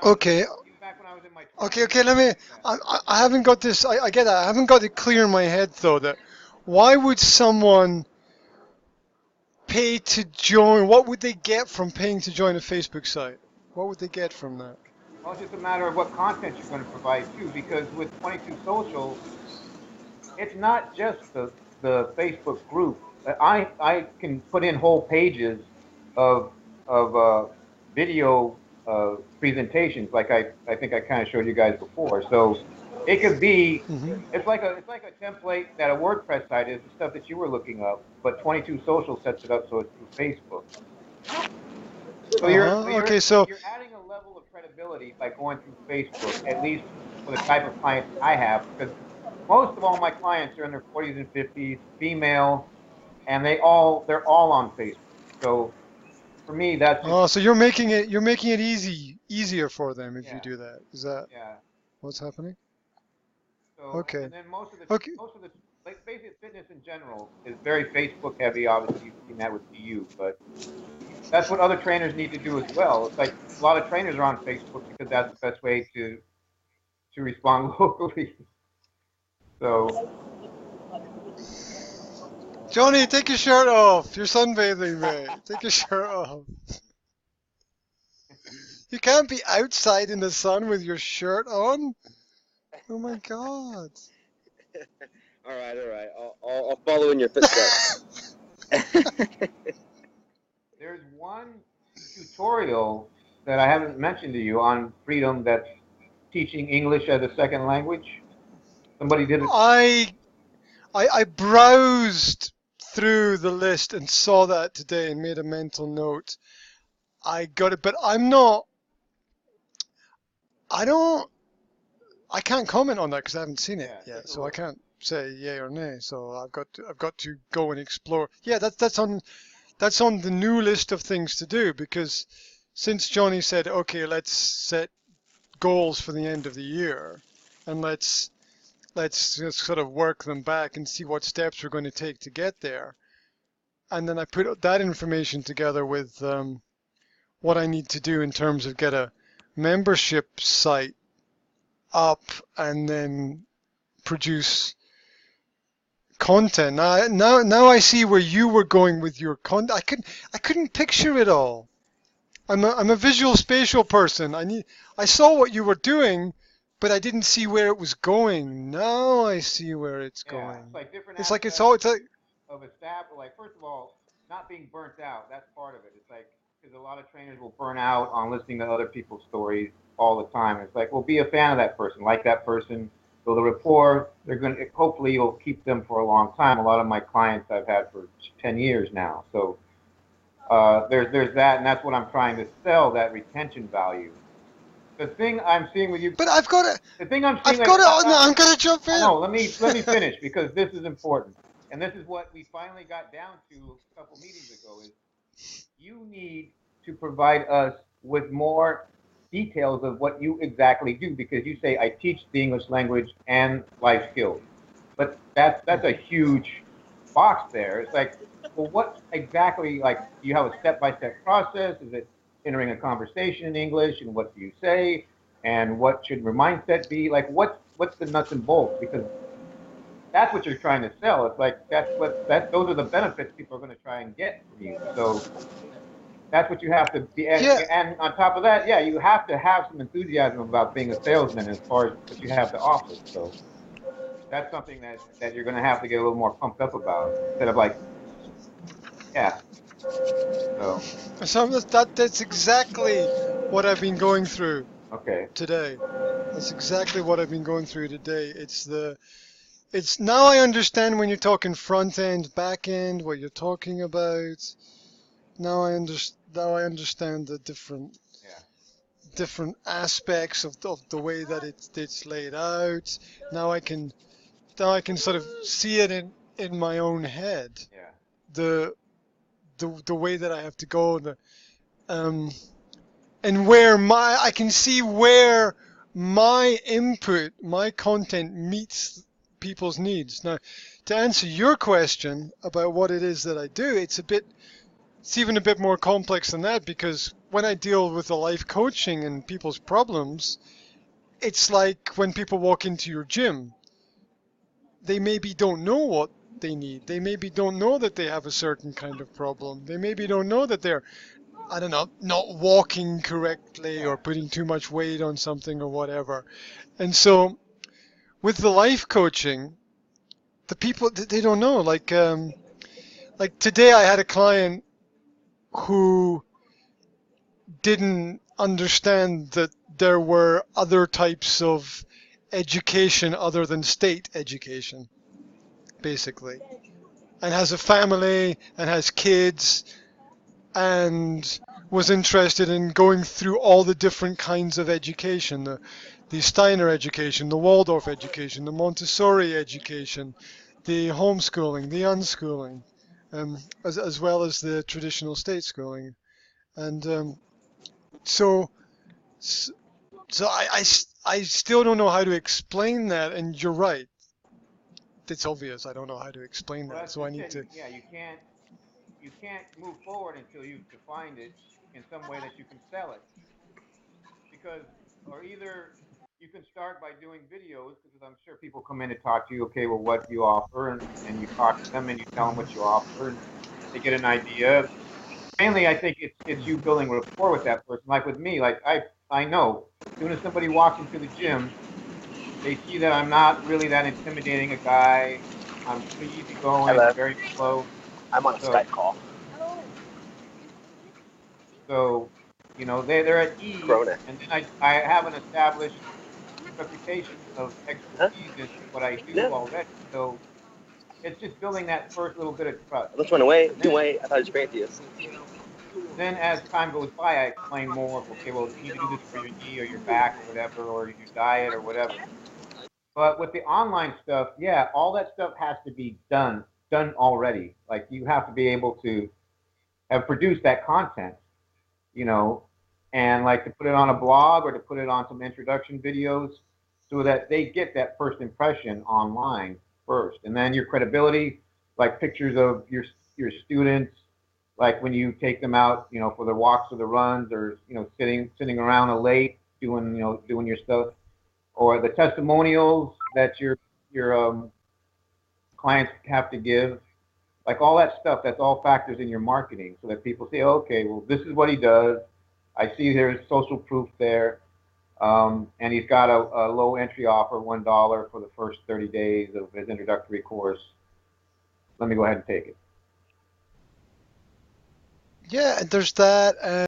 Okay. even back when I was in my Okay. 20s, Okay. Let me. like that. I haven't got this. I get that. I haven't got it clear in my head though. That why would someone pay to join? What would they get from paying to join a Facebook site? What would they get from that? Well, it's just a matter of what content you're going to provide too, because with 22 Social, it's not just the Facebook group. I can put in whole pages of video presentations, like I think I kind of showed you guys before. So it could be Hmm. it's like a template that a WordPress site is, the stuff that you were looking up, but 22 Social sets it up so it's through Facebook. So Uh huh. Okay. So. you're adding a level of credibility by going through Facebook, at least for the type of clients I have, because most of all my clients are in their 40s and 50s, female, and they're all on Facebook. So for me, that's just So you're making it easier for them if you yeah, do that. Is that yeah. what's happening? So Okay. and then Okay. most of the like basic fitness in general is very Facebook heavy. Obviously, you've seen that with you, but that's what other trainers need to do as well. It's like a lot of trainers are on Facebook because that's the best way to respond locally. So Johnny, take your shirt off. You're sunbathing, mate. Take your shirt off. You can't be outside in the sun with your shirt on. Oh my God. All right, all right. I'll follow in your footsteps. there's one tutorial that I haven't mentioned to you on freedom that's teaching English as a second language. Somebody did it. I I browsed through the list and saw that today and made a mental note. I got it, but I'm not. I don't. I can't comment on that because I haven't seen it Yeah, yet, take a so I look. can't say yay or nay. So I've got to go and explore. Yeah, that's on the new list of things to do because since Johnny said, okay, let's set goals for the end of the year, and let's just sort of work them back and see what steps we're going to take to get there. And then I put that information together with what I need to do in terms of get a membership site up and then produce content. Now I see where you were going with your content. I couldn't picture it all. I'm a visual spatial person. I saw what you were doing, but I didn't see where it was going. Now I see where it's Yeah, it's going. like different It's like aspects it's like of a staff. Like first of all, not being burnt out. That's part of it. It's like because a lot of trainers will burn out on listening to other people's stories all the time. It's like, well, be a fan of that person, like that person. So the rapport, they're going to hopefully you'll keep them for a long time. A lot of my clients I've had for 10 years now. So there's that, and that's what I'm trying to sell, that retention value. The thing I'm seeing with you, but I've got to the thing I'm seeing, I've got to oh, no, I, I'm gonna jump I in. know. Let me finish because this is important, and this is what we finally got down to a couple meetings ago. Is you need to provide us with more details of what you exactly do because you say I teach the English language and life skills, but that's a huge box there. It's like, well, what exactly? Like, do you have a step-by-step process? Is it entering a conversation in English, and what do you say, and what should your mindset be? Like, what's the nuts and bolts? Because that's what you're trying to sell. It's like those are the benefits people are going to try and get from you. So that's what you have to be. Yeah, And on top of that, yeah, you have to have some enthusiasm about being a salesman as far as what you have to offer. So that's something that you're going to have to get a little more pumped up about instead of like, yeah. So so that's exactly what I've been going through okay, today. That's exactly what I've been going through today. It's now I understand when you're talking front end, back end, what you're talking about. Now I understand the yeah, different aspects of the way that it's laid out. Now I can now I can sort of see it in my own head. yeah, The the way that I have to go, um, and where my I can see where my input, my content meets people's needs. Now, to answer your question about what it is that I do, it's even a bit more complex than that because when I deal with the life coaching and people's problems, it's like when people walk into your gym, they maybe don't know what they need. They maybe don't know that they have a certain kind of problem. They maybe don't know that they're, I don't know, not walking correctly or putting too much weight on something or whatever. And so with the life coaching, the people, they don't know. Like today I had a client who didn't understand that there were other types of education other than state education, basically, and has a family and has kids and was interested in going through all the different kinds of education, the Steiner education, the Waldorf education, the Montessori education, the homeschooling, the unschooling, as well as the traditional state schooling. And so I still don't know how to explain that, and you're right. It's obvious I don't know how to explain Well, that, that's so I just need it. to. Yeah, you can't move forward until you've defined it in some way that you can sell it. Because, or either you can start by doing videos, because I'm sure people come in to talk to you, okay, well, what do you offer? And you talk to them and you tell them what you offer, and they get an idea. Mainly, I think it's you building rapport with that person. Like with me, like I know, as soon as somebody walks into the gym, they see that I'm not really that intimidating a guy. I'm pretty easygoing. Hello. I'm very slow. I'm on a So Skype call. so they're at ease, Corona. and then I have an established reputation of Huh? expertise in what I do No. already. So it's just building that first little bit of trust. Let's run away. And You wait. I thought it was great for you. then as time goes by, I explain more. Okay, well, you need to do this for your knee or your back or whatever, or your diet or whatever. But with the online stuff, yeah, all that stuff has to be done already. Like you have to be able to have produced that content, you know, and like to put it on a blog or to put it on some introduction videos so that they get that first impression online first. And then your credibility, like pictures of your students, like when you take them out, for the walks or the runs or, sitting around a lake doing, doing your stuff, or the testimonials that your clients have to give, like all that stuff, that's all factors in your marketing so that people say, okay, well, this is what he does. I see there's social proof there. And he's got a low entry offer, $1 for the first 30 days of his introductory course. Let me go ahead and take it. Yeah, there's that.